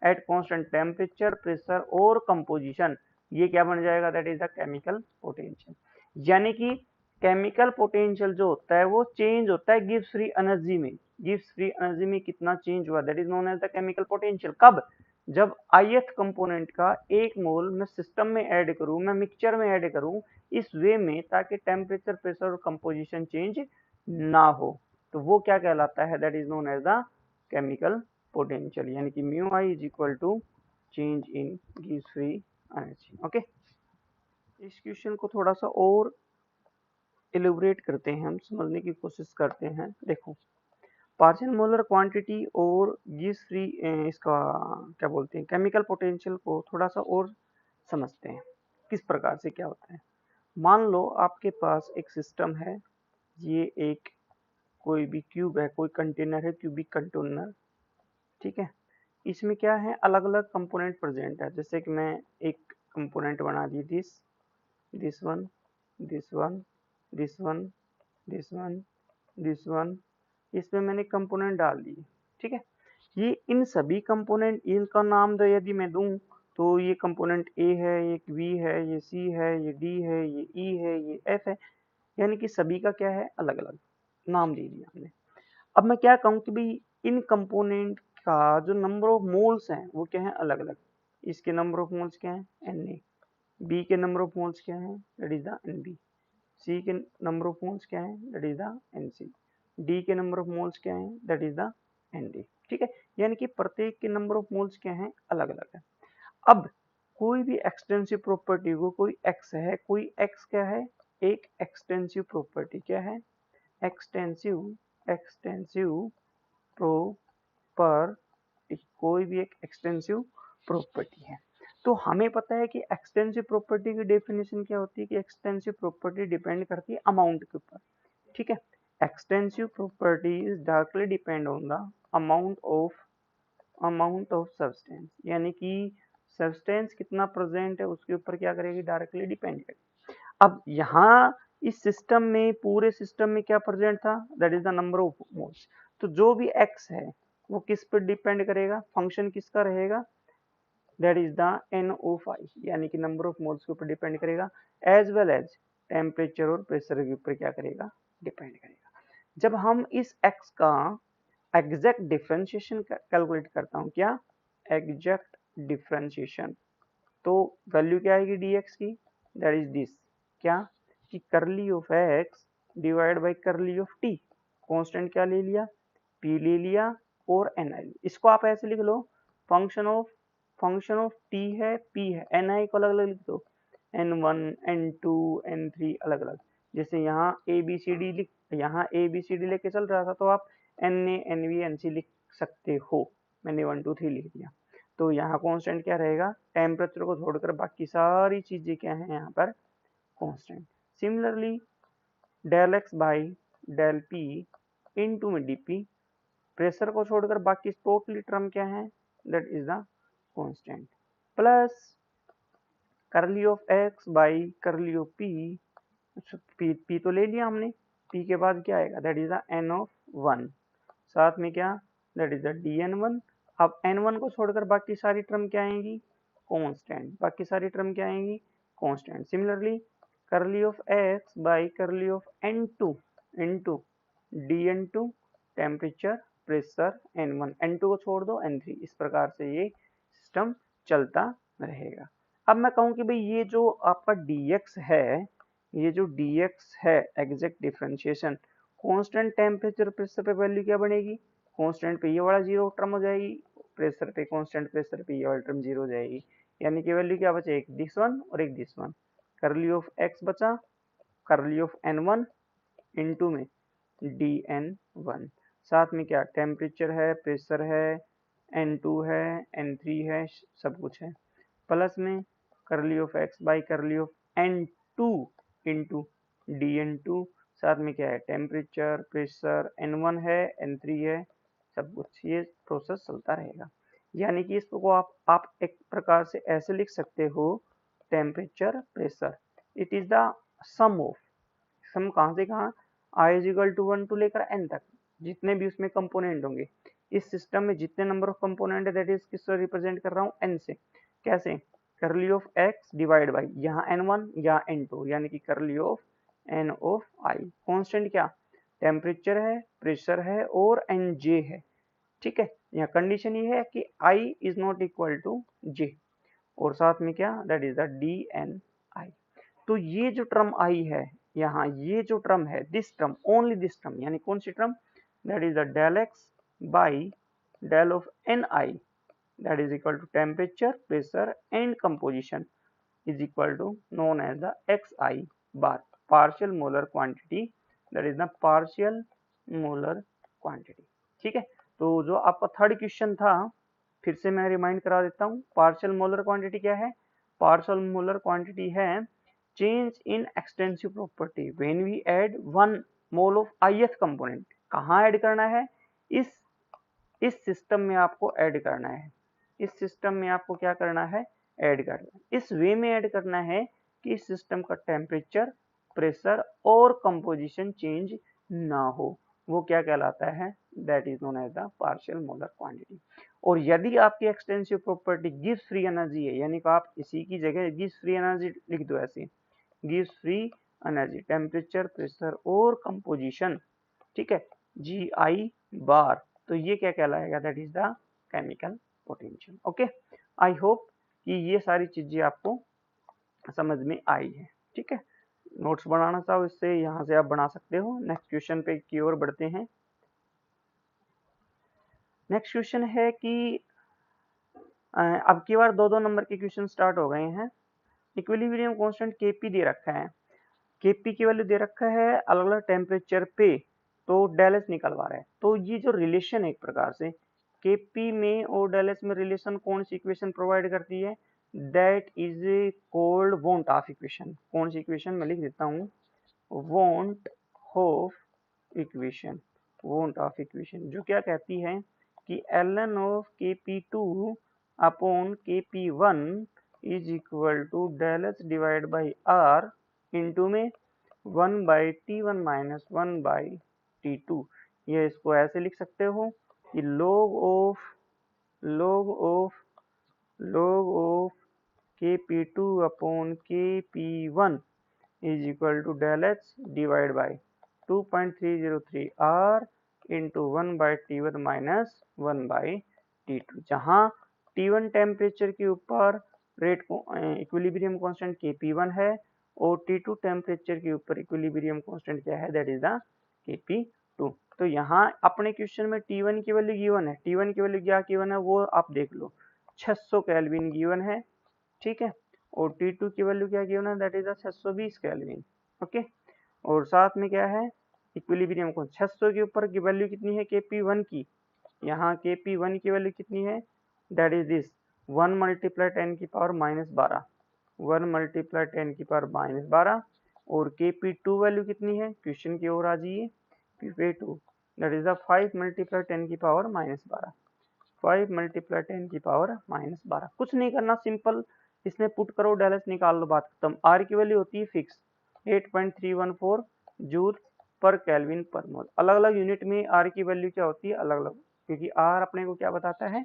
at constant temperature, pressure और कंपोजिशन। ये क्या बन जाएगा, that is the chemical potential. यानी कि केमिकल पोटेंशियल जो होता है वो चेंज होता है गिव्स फ्री एनर्जी में, गिव्स फ्री एनर्जी में कितना चेंज हुआ, that is known as the chemical potential. कब, जब ith कंपोनेंट का 1 मोल मैं सिस्टम में ऐड करूं, मैं मिक्सचर में ऐड करूं इस वे में ताकि टेम्परेचर, प्रेशर और कंपोजिशन चेंज ना हो, तो वो क्या कहलाता है, that is known as the chemical potential. यानी कि mu I is equal to change in गिव्स फ्री एनर्जी। ओके, इस क्वेश्चन को थोड़ा सा और एलिब्रेट करते हैं, हम समझने की कोशिश करते हैं। देखो, पार्शियल मोलर क्वांटिटी और गिव्स फ्री इसका क्या बोलते हैं, केमिकल पोटेंशियल को थोड़ा सा और समझते हैं किस प्रकार से क्या होता है। मान लो आपके पास एक सिस्टम है, ये एक कोई भी क्यूब है, कोई कंटेनर है, क्यूबिक कंटेनर, ठीक है। इसमें क्या है, अलग अलग कंपोनेंट प्रेजेंट है। जैसे कि मैं एक कंपोनेंट बना दी, this one, this one, this one, this one, this one, इसमें मैंने कंपोनेंट डाल दिए, ठीक है। ये इन सभी कंपोनेंट, इनका नाम तो यदि मैं दूं तो ये कंपोनेंट ए है, ये बी है, ये सी है, ये डी है, ये ई है, ये एफ है, यानी कि सभी का क्या है, अलग अलग नाम दे दिया हमने। अब मैं क्या कहूँ कि भाई इन कंपोनेंट का जो नंबर ऑफ मोल्स हैं वो क्या है, अलग अलग। इसके नंबर ऑफ मोल्स क्या है, Na, बी के नंबर ऑफ मोल्स क्या है, दैट इज द Nb, सी के नंबर ऑफ मोल्स क्या है, that is the Nc, D के नंबर ऑफ मोल्स क्या है, दैट इज द Nd, ठीक है। यानी कि प्रत्येक के नंबर ऑफ मोल्स क्या है, अलग अलग है। अब कोई भी एक्सटेंसिव प्रॉपर्टी को, कोई x है, कोई x क्या है, एक एक्सटेंसिव प्रॉपर्टी, क्या है, एक्सटेंसिव प्रॉपर्टी, कोई भी एक एक्सटेंसिव प्रॉपर्टी है। तो हमें पता है कि एक्सटेंसिव प्रॉपर्टी की डेफिनेशन क्या होती है कि एक्सटेंसिव प्रॉपर्टी डिपेंड करती है अमाउंट के ऊपर, ठीक है। Extensive property is directly depend on the amount of substance, यानी कि सब्सटेंस कितना प्रेजेंट है उसके ऊपर क्या करेगी, डायरेक्टली डिपेंड करेगी। अब यहाँ इस सिस्टम में, पूरे सिस्टम में क्या प्रेजेंट था, that is the number of moles. तो जो भी x है वो किस पर डिपेंड करेगा, फंक्शन किसका रहेगा, दैट इज द NO5, यानी कि नंबर ऑफ मोल्स के ऊपर डिपेंड करेगा, एज वेल एज टेम्परेचर और प्रेशर के ऊपर क्या करेगा, डिपेंड करेगा। जब हम इस x का एग्जैक्ट डिफरेंशिएशन कैलकुलेट करता हूँ, क्या, एग्जैक्ट डिफरेंशिएशन, तो वैल्यू क्या आएगी dx की, दैट इज दिस, क्या, कि करली ऑफ x डिवाइड बाई करली ऑफ t, कांस्टेंट क्या ले लिया, p ले लिया और ni, इसको आप ऐसे लिख लो, फंक्शन ऑफ t है, p है, ni को अलग अलग लिख दो, n1 n2 n3 अलग अलग। जैसे यहाँ यहाँ ABCD लेके चल रहा था तो आप Na Nb Nc लिख सकते हो, मैंने 1 2 3 लिख दिया। तो यहाँ कांस्टेंट क्या रहेगा, टेम्परेचर को छोड़कर बाकी सारी चीजें क्या है यहाँ पर constant. Similarly del X by del P into में dp, प्रेशर को छोड़कर बाकी टोटली टर्म क्या है, that is the constant. Plus curly of X by curly of P, P तो ले लिया हमने, पी के बाद क्या आएगा, that is the N of 1, साथ में क्या, that is the D N one. अब एन वन को छोड़कर बाकी सारी टर्म क्या आएंगी, कांस्टेंट, बाकी सारी टर्म क्या आएंगी, constant. Similarly curly of X by curly of N two into D N two, temperature pressure N one, N two को छोड़ दो एन थ्री, इस प्रकार से ये सिस्टम चलता रहेगा। अब मैं कहूँ कि भाई ये जो आपका dx है, ये जो dx है exact differentiation, constant temperature pressure पे वैल्यू क्या बनेगी, कांस्टेंट पे ये वाला जीरो टर्म हो जाएगी, प्रेशर पे कांस्टेंट प्रेशर पे ये वाला टर्म जीरो हो जाएगी, यानी कि वैल्यू क्या बचे, एक दिस वन और एक this one. Curly of X बचा curly of N one into में डी एन वन, साथ में क्या टेम्परेचर है प्रेशर है एन टू है एन थ्री है सब कुछ है, प्लस में curly of X by curly of N two into D N two, साथ में क्या है टेम्परेचर प्रेशर एन वन है एन थ्री है सब कुछ, ये प्रोसेस चलता रहेगा। यानी कि इसको आप एक प्रकार से ऐसे लिख सकते हो, temperature pressure it is the sum of, sum कहाँ से कहाँ, I is equal to 1 to लेकर n तक, जितने भी उसमें कंपोनेंट होंगे, इस सिस्टम में जितने नंबर ऑफ कंपोनेंट है दैट इज किससे रिप्रेजेंट कर रहा हूँ, n से। कैसे, curly of x divide by यहाँ n1 यहाँ n2, यानी कि curly of n of i, constant क्या टेम्परेचर है प्रेशर है और nj है, ठीक है। यहाँ कंडीशन ये है कि i is not equal to j, और साथ में क्या दैट इज द dni। तो ये जो टर्म आई है यहाँ, ये जो टर्म है this term only this term, यानी कौन सी term, that is the del X by del of N I, that is equal to temperature pressure and composition is equal to known as the X I bar, partial molar quantity, that is the partial molar quantity, ठीक है। तो जो आपका third question था, फिर से मैं remind करा देता हूँ, पार्शियल मोलर क्वांटिटी क्या है, पार्शियल मोलर क्वांटिटी है change in extensive property when we add 1 mole of ith component। कहाँ ऐड करना है, इस सिस्टम में आपको ऐड करना है, इस सिस्टम में आपको क्या करना है, ऐड करना है, इस वे में ऐड करना है कि इस सिस्टम का टेम्परेचर प्रेशर और कंपोजिशन चेंज ना हो, वो क्या कहलाता है, that is known as the partial molar quantity. और यदि आपकी एक्सटेंसिव प्रॉपर्टी गिव्स फ्री एनर्जी है, यानी कि आप इसी की जगह गिव्स फ्री एनर्जी लिख दो, ऐसे gives free energy temperature pressure और कंपोजिशन, ठीक है, जी आई बार, तो ये क्या कहलाएगा, that is the chemical potential. Okay, I hope कि ये सारी चीजें आपको समझ में आई है, ठीक है। नोट्स बनाना चाहो इससे यहाँ से आप बना सकते हो। नेक्स्ट क्वेश्चन पे की ओर बढ़ते हैं। नेक्स्ट क्वेश्चन है कि अब की बार 2-2 नंबर के क्वेश्चन स्टार्ट हो गए हैं। इक्विलिब्रियम कांस्टेंट केपी दे रखा है, केपी की वैल्यू दे रखा है अलग अलग टेम्परेचर पे, तो डेल एस निकलवा रहा है। तो ये जो रिलेशन है एक प्रकार से केपी में और डेल एस में रिलेशन कौन सी इक्वेशन प्रोवाइड करती है, that is called van't Hoff equation. कौन सी इक्वेशन मैं लिख देता हूँ, van't Hoff equation, van't Hoff equation जो क्या कहती है कि ln of kp2 upon kp1 is equal to del H divide by R into में 1 by T1 minus 1 by T2। ये इसको ऐसे लिख सकते हो कि log of kp2 upon kp1 is equal to del H divide by 2.303 R into 1 by T1 minus 1 by T2, जहाँ T1 temperature के ऊपर रेट इक्विलिब्रियम कांस्टेंट Kp1 है और T2 टेम्परेचर के ऊपर इक्विलिब्रियम कांस्टेंट क्या है, दैट इज द Kp2। तो यहाँ अपने क्वेश्चन में T1 की वैल्यू गिवन है, T1 की वैल्यू क्या गिवन है वो आप देख लो, 600 केल्विन गिवन है, ठीक है। और T2 की वैल्यू क्या गिवन है, that is the 620 kelvin, okay. और साथ में क्या है इक्विलिब्रियम को 600 के ऊपर की वैल्यू कितनी है Kp1 की, यहाँ Kp1 की वैल्यू कितनी है, दैट इज दिस 1 मल्टीप्लाई 10 की पावर माइनस 12, 1 मल्टीप्लाई 10 की पावर माइनस 12। और Kp2 वैल्यू कितनी है, क्वेश्चन की ओर आ जाइए, Kp2 that is the 5 multiply 10 की पावर माइनस 12, 5 मल्टीप्लाई 10 की पावर -12। कुछ नहीं करना, सिंपल इसमें पुट करो, डेल्स निकाल लो, बात खत्म। आर की वैल्यू होती है fix 8.314 joule per kelvin per मोल। अलग अलग यूनिट में आर की वैल्यू क्या होती है, अलग अलग, क्योंकि आर अपने को क्या बताता है,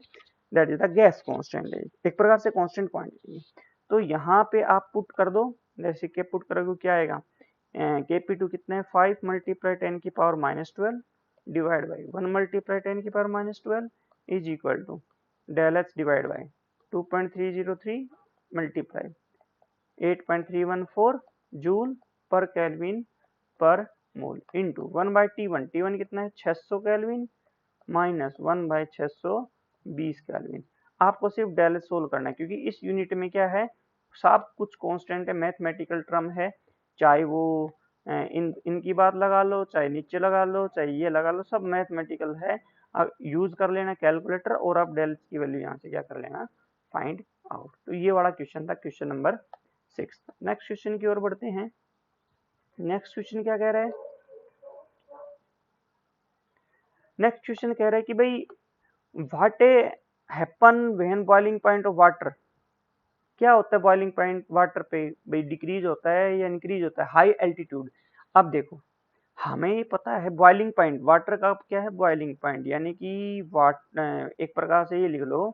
that is the gas constant है, एक प्रकार से कांस्टेंट क्वांटिटी। तो यहाँ पे आप पुट कर दो, जैसे कि पुट करोगे क्या आएगा, Kp2 कितना है, 5 मल्टीप्लाई 10 की पावर -12 डिवाइड बाई 1 मल्टीप्लाई 10 की power -12 is equal to del H divide by 2.303 multiply 8.314 joule per kelvin per mole into 1 by T1। T1 कितना है 600 केल्विन माइनस 1 बाई 620 केल्विन। आपको सिर्फ डेल सोल्व करना है, क्योंकि इस यूनिट में क्या है, सब कुछ कांस्टेंट है, मैथमेटिकल टर्म है, चाहे वो इनकी बात लगा लो, चाहे नीचे लगा लो, चाहे ये लगा लो, सब मैथमेटिकल है। यूज कर लेना कैलकुलेटर और आप डेल की वैल्यू यहाँ से क्या कर लेना, फाइंड आउट। तो ये वाला क्वेश्चन था, क्वेश्चन नंबर 6। नेक्स्ट क्वेश्चन की ओर बढ़ते हैं। नेक्स्ट क्वेश्चन क्या कह रहा है, नेक्स्ट क्वेश्चन कह रहा है कि भाई what happen when boiling point of water, क्या होता है बॉइलिंग पॉइंट वाटर पे, भाई डिक्रीज होता है या इंक्रीज होता है हाई एल्टीट्यूड। अब देखो हमें ये पता है बॉइलिंग पॉइंट वाटर का क्या है, बॉइलिंग पॉइंट यानी कि एक प्रकार से ये लिख लो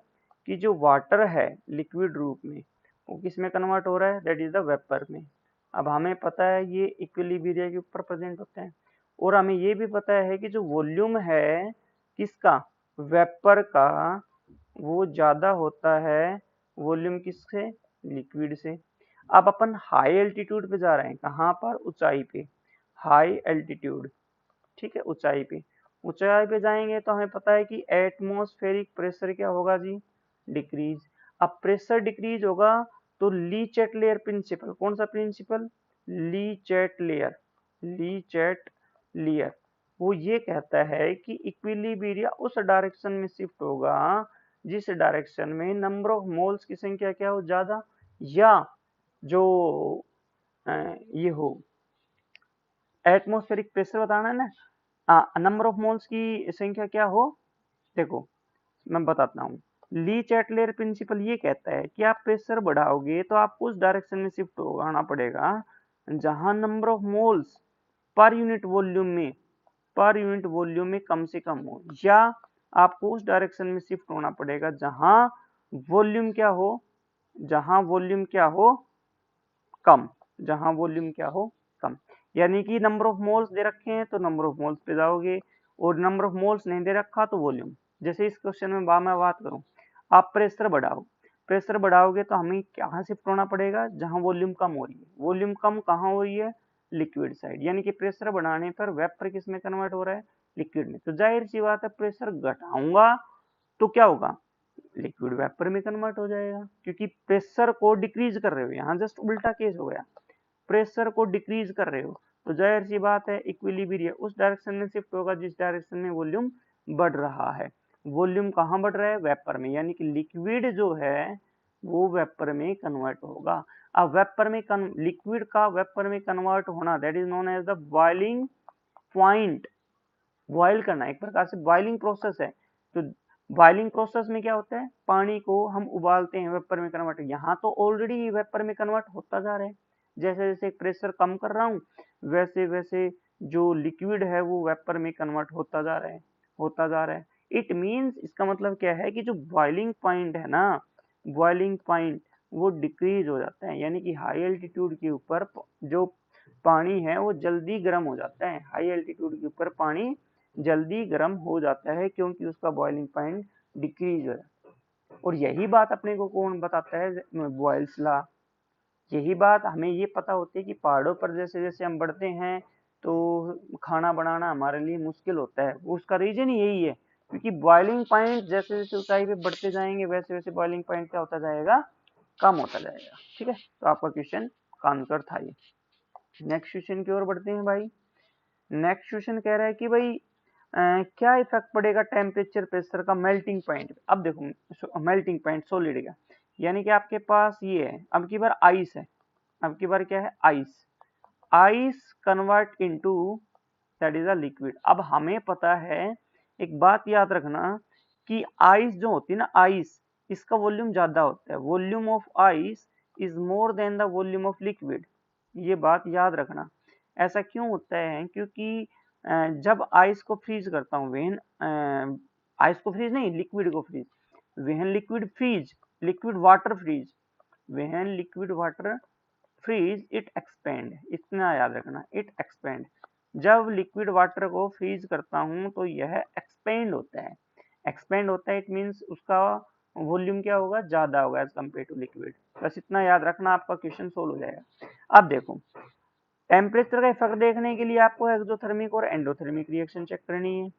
कि जो वाटर है लिक्विड रूप में वो किस में कन्वर्ट हो रहा है, दैट इज द वेपर में। अब हमें पता है ये इक्विलिब्रियम के ऊपर प्रेजेंट होते हैं, और हमें ये भी पता है कि जो वॉल्यूम है किसका, वेपर का, वो ज्यादा होता है वॉल्यूम किससे, लिक्विड से। अब अपन हाई एल्टीट्यूड पे जा रहे हैं, कहाँ पर, ऊंचाई पे, हाई एल्टीट्यूड, ठीक है, ऊंचाई पे। ऊंचाई पे जाएंगे तो हमें पता है कि एटमॉस्फेरिक प्रेशर क्या होगा जी, डिक्रीज। अब प्रेशर डिक्रीज होगा तो ली चैटलेयर प्रिंसिपल, कौन सा प्रिंसिपल, ली चैटलेयर, ली चैटलेयर, वो ये कहता है कि इक्विलिब्रियम उस डायरेक्शन में शिफ्ट होगा जिस डायरेक्शन में नंबर ऑफ मोल्स की संख्या क्या हो, ज्यादा, या जो ये हो, एटमॉस्फेरिक प्रेशर बताना है ना, नंबर ऑफ मोल्स की संख्या क्या हो। देखो मैं बताता हूँ, ली चैटलेयर प्रिंसिपल ये कहता है कि आप प्रेशर बढ़ाओगे तो आपको उस डायरेक्शन में शिफ्ट होना पड़ेगा जहां number of moles per unit volume में, पर यूनिट वॉल्यूम में कम से कम हो, या आपको उस डायरेक्शन में शिफ्ट होना पड़ेगा जहां वॉल्यूम क्या हो, जहां वॉल्यूम क्या हो कम, जहां वॉल्यूम क्या हो कम। यानी कि नंबर ऑफ मोल्स दे रखे हैं तो नंबर ऑफ मोल्स पे जाओगे, और नंबर ऑफ मोल्स नहीं दे रखा तो वॉल्यूम। जैसे इस क्वेश्चन में मैं बात करूं, आप प्रेशर बढ़ाओ, प्रेशर बढ़ाओगे तो हमें कहाँ शिफ्ट होना पड़ेगा, जहां वॉल्यूम कम हो रही है। वॉल्यूम कम कहाँ हो रही है, लिक्विड साइड, यानी कि प्रेशर बढ़ाने पर वेपर किस में कन्वर्ट हो रहा है, लिक्विड में। तो जाहिर सी बात है प्रेशर घटाऊंगा तो क्या होगा, लिक्विड वेपर में कन्वर्ट हो जाएगा, क्योंकि प्रेशर को डिक्रीज कर रहे हो, यहाँ जस्ट उल्टा केस हो गया, प्रेशर को डिक्रीज कर रहे हो तो जाहिर सी बात है इक्विलिब्रियम उस डायरेक्शन में शिफ्ट होगा जिस डायरेक्शन में वॉल्यूम बढ़ रहा है। वॉल्यूम कहाँ बढ़ रहा है, वेपर में, यानी कि लिक्विड जो है वो वेपर में कन्वर्ट होगा। अब वेपर में लिक्विड का वेपर में कन्वर्ट होना, that is known as the boiling point. Boil करना एक प्रकार से बॉइलिंग प्रोसेस है। तो बॉइलिंग प्रोसेस में क्या होता है, पानी को हम उबालते हैं, वेपर में कन्वर्ट, यहाँ तो ऑलरेडी वेपर में कन्वर्ट होता जा रहा है। जैसे जैसे प्रेशर कम कर रहा हूँ वैसे वैसे जो लिक्विड है वो वेपर में कन्वर्ट होता जा रहा है, होता जा रहा है। इट मीन्स, इसका मतलब क्या है कि जो बॉइलिंग पॉइंट है ना, बॉइलिंग पॉइंट वो डिक्रीज हो जाता है, यानी कि हाई एल्टीट्यूड के ऊपर जो पानी है वो जल्दी गर्म हो जाता है। हाई एल्टीट्यूड के ऊपर पानी जल्दी गर्म हो जाता है क्योंकि उसका बॉइलिंग पॉइंट डिक्रीज हो जाता है। और यही बात अपने को कौन बताता है, बॉयल्स लॉ। यही बात हमें ये पता होती है कि पहाड़ों पर जैसे जैसे हम बढ़ते हैं तो खाना बनाना हमारे लिए मुश्किल होता है, उसका रीजन यही है, क्योंकि बॉइलिंग पॉइंट जैसे जैसे ऊंचाई पे बढ़ते जाएंगे वैसे वैसे बॉइलिंग पॉइंट क्या होता जाएगा, कम होता जाएगा। ठीक है, तो आपका क्वेश्चन का आंसर था ये। नेक्स्ट क्वेश्चन की ओर बढ़ते हैं भाई। नेक्स्ट क्वेश्चन कह रहा है कि भाई क्या इफेक्ट पड़ेगा टेम्परेचर प्रेशर का मेल्टिंग पॉइंट। अब देखो मेल्टिंग पॉइंट सॉलिड का, यानी कि आपके पास ये है, अब की बार आइस है, अब की बार क्या है, ice, ice convert into that is a liquid. अब हमें पता है, एक बात याद रखना कि आइस जो होती है ना, आइस, इसका वॉल्यूम ज्यादा होता है, volume of ice is more than the volume of liquid. ये बात याद रखना। ऐसा क्यों होता है? क्योंकि जब आइस को फ्रीज करता हूँ, वेन आइस को फ्रीज नहीं, लिक्विड को freeze, when liquid freeze, liquid water freeze, when liquid water freeze it expand, इतना याद रखना, इट एक्सपेंड। जब लिक्विड वाटर को फ्रीज करता हूं तो यह एक्सपेंड होता है, एक्सपेंड होता है, इट मींस उसका वॉल्यूम क्या होगा, ज्यादा होगा एज कम्पेयर टू लिक्विड। बस इतना याद रखना, आपका क्वेश्चन सोल्व हो जाएगा। अब देखो, टेम्परेचर का इफेक्ट देखने के लिए आपको एक्सोथर्मिक और एंडोथर्मिक रिएक्शन चेक करनी है।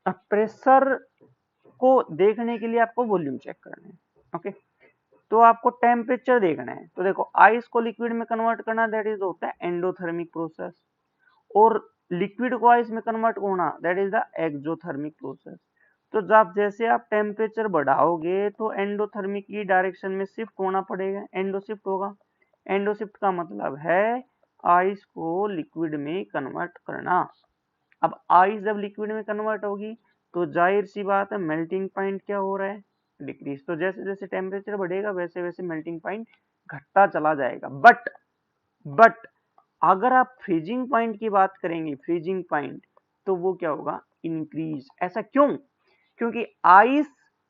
अब प्रेशर को देखने के लिए आपको वॉल्यूम चेक करना है। ओके, तो आपको टेम्परेचर देखना है। तो देखो, आइस को लिक्विड में कन्वर्ट करना, दैट इज होता है एंडोथर्मिक प्रोसेस, और लिक्विड को आइस में कन्वर्ट होना, that is the exothermic process. तो जब जैसे आप टेम्परेचर बढ़ाओगे तो एंडोथर्मिक की डायरेक्शन में शिफ्ट होना पड़ेगा, एंडो शिफ्ट होगा। एंडो शिफ्ट का मतलब है आइस को लिक्विड में कन्वर्ट करना। अब आइस जब लिक्विड में कन्वर्ट होगी तो जाहिर सी बात है मेल्टिंग पॉइंट क्या हो रहा है, डिक्रीज। तो जैसे जैसे टेम्परेचर बढ़ेगा वैसे वैसे मेल्टिंग पॉइंट घटता चला जाएगा। बट अगर आप फ्रीजिंग पॉइंट की बात करेंगे, फ्रीजिंग पॉइंट, तो वो क्या होगा, इंक्रीज। ऐसा क्यों? क्योंकि आइस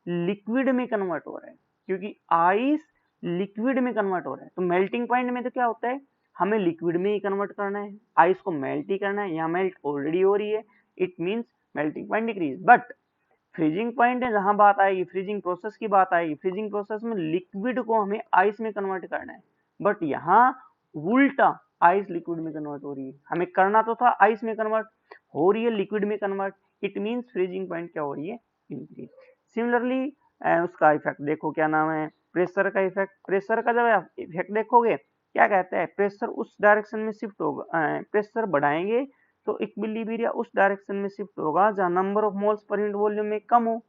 लिक्विड में कन्वर्ट हो रहा है, क्योंकि आइस लिक्विड में कन्वर्ट हो रहा है। तो मेल्टिंग पॉइंट में तो क्या होता है, हमें लिक्विड में ही कन्वर्ट करना है, आइस को मेल्ट ही करना है, यहाँ मेल्ट ऑलरेडी हो रही है, it means melting point decrease. But freezing point है, जहां बात आएगी फ्रीजिंग प्रोसेस की बात आएगी, फ्रीजिंग प्रोसेस में लिक्विड को हमें आइस में कन्वर्ट करना है, बट यहाँ उल्टा आइस लिक्विड में कन्वर्ट हो रही है। हमें करना तो था आइस में कन्वर्ट, हो रही है लिक्विड में convert, it means freezing point क्या हो रही है, इंक्रीज। सिमिलरली उसका इफेक्ट देखो, क्या नाम है, प्रेशर का इफेक्ट। प्रेशर का जब आप इफेक्ट देखोगे, क्या कहता है, प्रेशर उस डायरेक्शन में शिफ्ट होगा, प्रेशर बढ़ाएंगे तो इक्विलिब्रियम उस डायरेक्शन में शिफ्ट होगा जहां number of moles per unit volume में कम हो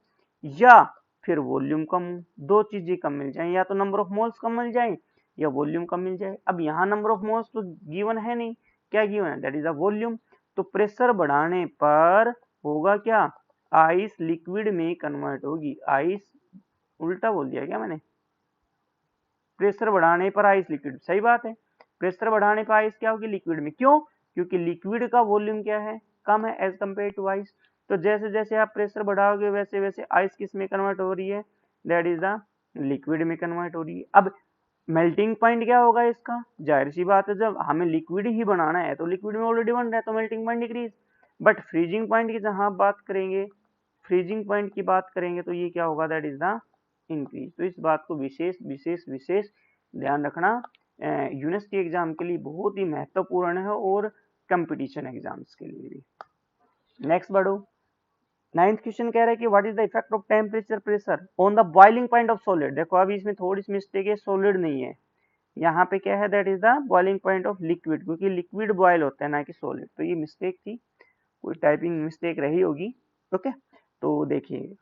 या फिर वॉल्यूम कम हो। दो चीजें कम मिल जाए, या तो नंबर ऑफ मोल्स कम मिल जाए या वॉल्यूम कम मिल जाए। अब यहाँ नंबर ऑफ मोल्स तो गिवन है नहीं, क्या गिवन है, दैट इज द वॉल्यूम। तो प्रेशर बढ़ाने पर होगा क्या, आइस लिक्विड में कन्वर्ट होगी। आइस, उल्टा बोल दिया क्या मैंने, प्रेशर बढ़ाने पर आइस लिक्विड, सही बात है, प्रेशर बढ़ाने पर आइस क्या होगी, लिक्विड में। क्यों? क्योंकि लिक्विड का वॉल्यूम क्या है, कम है एज कंपेयर टू आइस। तो जैसे जैसे आप प्रेशर बढ़ाओगे वैसे वैसे आइस किस में कन्वर्ट हो रही है, दैट इज द लिक्विड में कन्वर्ट हो रही है। अब मेल्टिंग पॉइंट क्या होगा इसका, जाहिर सी बात है जब हमें लिक्विड ही बनाना है तो लिक्विड में ऑलरेडी बन रहा है तो melting point decrease. But freezing point की जहां बात करेंगे, फ्रीजिंग पॉइंट की बात करेंगे तो ये क्या होगा, दैट इज द इंक्रीज। तो इस बात को विशेष विशेष विशेष ध्यान रखना, यूनिवर्सिटी एग्जाम के लिए बहुत ही महत्वपूर्ण है और कंपटीशन एग्जाम्स के लिए भी। नेक्स्ट बढ़ो, नाइन्थ क्वेश्चन कह रहा है कि what is the effect of temperature pressure on the boiling point of solid. देखो अभी इसमें थोड़ी सी मिस्टेक है, सॉलिड नहीं है, यहाँ पे क्या है, that is the boiling point of liquid, क्योंकि लिक्विड बॉयल होता है ना कि सॉलिड। तो ये मिस्टेक थी, कोई टाइपिंग मिस्टेक रही होगी। ओके, तो देखिए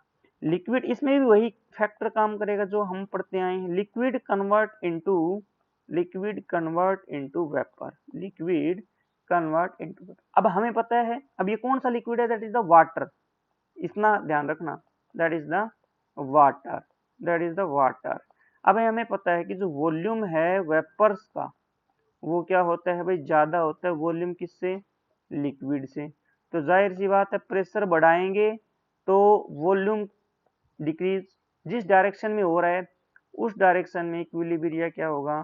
लिक्विड, इसमें भी वही फैक्टर काम करेगा जो हम पढ़ते आए हैं, liquid convert into, liquid convert into vapour, liquid convert into vapour. अब हमें पता है, अब ये कौन सा लिक्विड है, दैट इज द वाटर, इतना ध्यान रखना, that is the water, that is the water. अब हमें पता है कि जो वॉल्यूम है वेपर्स का वो क्या होता है भाई, ज्यादा होता है वॉल्यूम किससे, लिक्विड से। तो जाहिर सी बात है प्रेशर बढ़ाएंगे तो वॉल्यूम डिक्रीज, जिस डायरेक्शन में हो रहा है उस डायरेक्शन में इक्विलिब्रियम क्या होगा,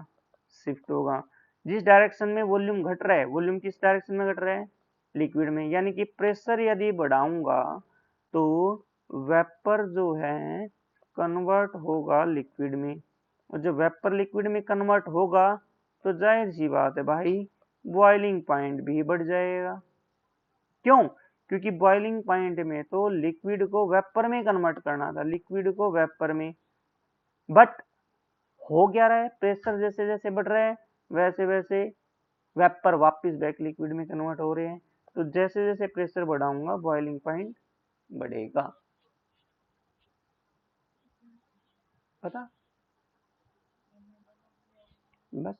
शिफ्ट होगा। जिस डायरेक्शन में वॉल्यूम घट रहा है, वॉल्यूम किस डायरेक्शन में घट रहा है, लिक्विड में। यानी कि प्रेशर यदि बढ़ाऊंगा तो वेपर जो है कन्वर्ट होगा लिक्विड में, और जब वेपर लिक्विड में कन्वर्ट होगा तो जाहिर सी बात है भाई बॉइलिंग पॉइंट भी बढ़ जाएगा। क्यों? क्योंकि बॉइलिंग पॉइंट में तो लिक्विड को वेपर में कन्वर्ट करना था, लिक्विड को वेपर में। बट हो क्या रहा है, प्रेशर जैसे जैसे बढ़ रहा है वैसे वैसे वेपर वापस बैक लिक्विड में कन्वर्ट हो रहे हैं। तो जैसे जैसे प्रेशर बढ़ाऊंगा बॉइलिंग पॉइंट बढ़ेगा। पता, बस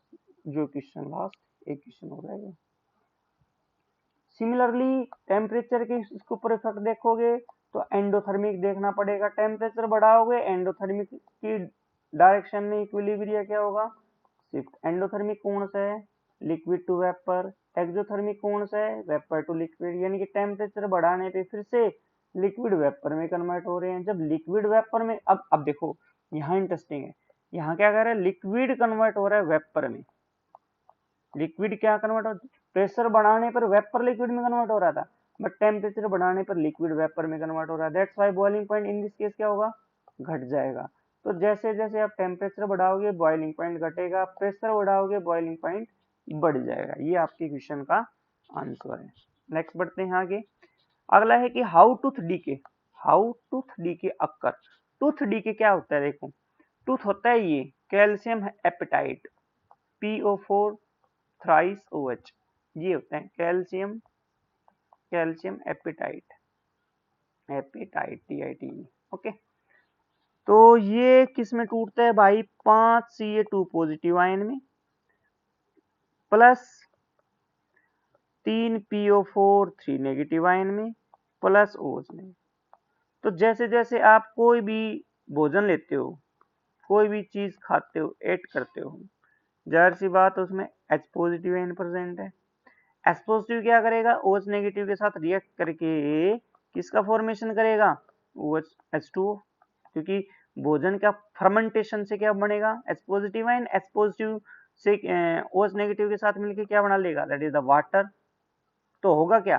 जो क्वेश्चन लास्ट एक क्वेश्चन हो रहा है। सिमिलरली टेम्परेचर के इसके ऊपर इफेक्ट देखोगे तो एंडोथर्मिक देखना पड़ेगा, टेम्परेचर बढ़ाओगे एंडोथर्मिक की डायरेक्शन में इक्विलिब्रिया क्या होगा, शिफ्ट। एंडोथर्मिक कौन सा है, लिक्विड टू वेपर। एक्सोथर्मिक कौन सा है, वेपर टू लिक्विड। यानी कि टेम्परेचर बढ़ाने पे फिर से लिक्विड वेपर में कन्वर्ट हो रहे हैं। जब लिक्विड वेपर में, अब देखो यहाँ इंटरेस्टिंग है, यहाँ क्या कर रहा है, लिक्विड कन्वर्ट हो रहा है वेपर में। लिक्विड क्या कन्वर्ट हो, प्रेशर बढ़ाने पर वेपर लिक्विड में कन्वर्ट हो रहा था, बट टेम्परेचर बढ़ाने पर लिक्विड वेपर में कन्वर्ट हो रहा है। That's why boiling point in this case क्या होगा, घट जाएगा। तो जैसे जैसे आप टेम्परेचर बढ़ाओगे बॉइलिंग पॉइंट घटेगा, प्रेशर बढ़ाओगे बॉइलिंग पॉइंट बढ़ जाएगा। ये आपके क्वेश्चन का आंसर है। नेक्स्ट बढ़ते हैं आगे। अगला है कि how tooth decay, how tooth decay occur. Tooth decay क्या होता है, देखो टूथ होता है ये calcium apatite, PO4 thrice OH, ये होते हैं calcium, calcium apatite, apatite TIT। Okay, तो ये किस में टूटता है भाई, 5 Ca2 पॉजिटिव आयन में प्लस 3 PO4 3 नेगेटिव आयन में प्लस OH में। तो जैसे जैसे आप कोई भी भोजन लेते हो, कोई भी चीज खाते हो, ऐड करते हो, जाहिर सी बात उसमें H पॉजिटिव आयन प्रेजेंट है। H पॉजिटिव क्या करेगा, OH नेगेटिव के साथ रिएक्ट करके किसका फॉर्मेशन करेगा, OH H2O। क्योंकि भोजन का फर्मेंटेशन से क्या बनेगा, H positive ion H positive से OH नेगेटिव के साथ मिलकर क्या बना लेगा, दैट इज द वाटर। तो होगा क्या,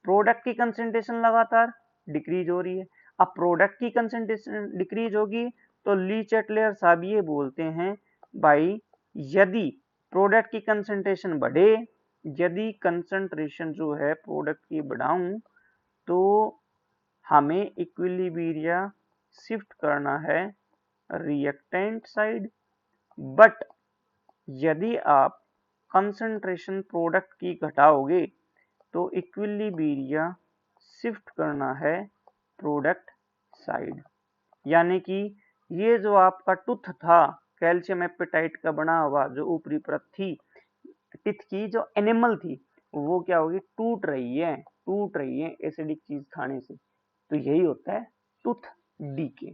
प्रोडक्ट की कंसेंट्रेशन लगातार डिक्रीज हो रही है। अब प्रोडक्ट की कंसेंट्रेशन डिक्रीज होगी तो ली चैटलर साहब ये बोलते हैं भाई, यदि प्रोडक्ट की कंसेंट्रेशन बढ़े, यदि कंसेंट्रेशन जो है प्रोडक्ट की बढ़ाऊं, तो हमें इक्विलिब्रिया शिफ्ट करना है रिएक्टेंट साइड। बट यदि आप कंसेंट्रेशन प्रोडक्ट की घटाओगे तो इक्विलिब्रिया शिफ्ट करना है प्रोडक्ट साइड। यानी कि ये जो आपका टूथ था कैल्शियम एपेटाइट का बना हुआ, जो ऊपरी परत थी टिथ की, जो एनिमल थी, वो क्या होगी, टूट रही है, टूट रही है एसिडिक चीज खाने से। तो यही होता है टूथ डीके,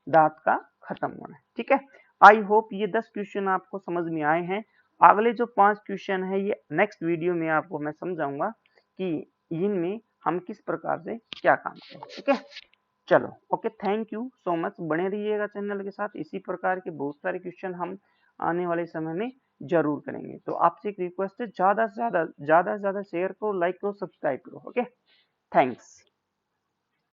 दांत का खत्म होना। ठीक है, आई होप ये 10 क्वेश्चन आपको समझ में आए हैं। अगले जो 5 क्वेश्चन है ये नेक्स्ट वीडियो में आपको मैं समझाऊंगा कि इनमें हम किस प्रकार से क्या काम करें। ठीक है, चलो okay, thank you so much, बने रहिएगा चैनल के साथ। इसी प्रकार के बहुत सारे क्वेश्चन हम आने वाले समय में जरूर करेंगे। तो आपसे एक रिक्वेस्ट है, ज्यादा से ज्यादा शेयर करो, लाइक करो, सब्सक्राइब करो। Okay, thanks.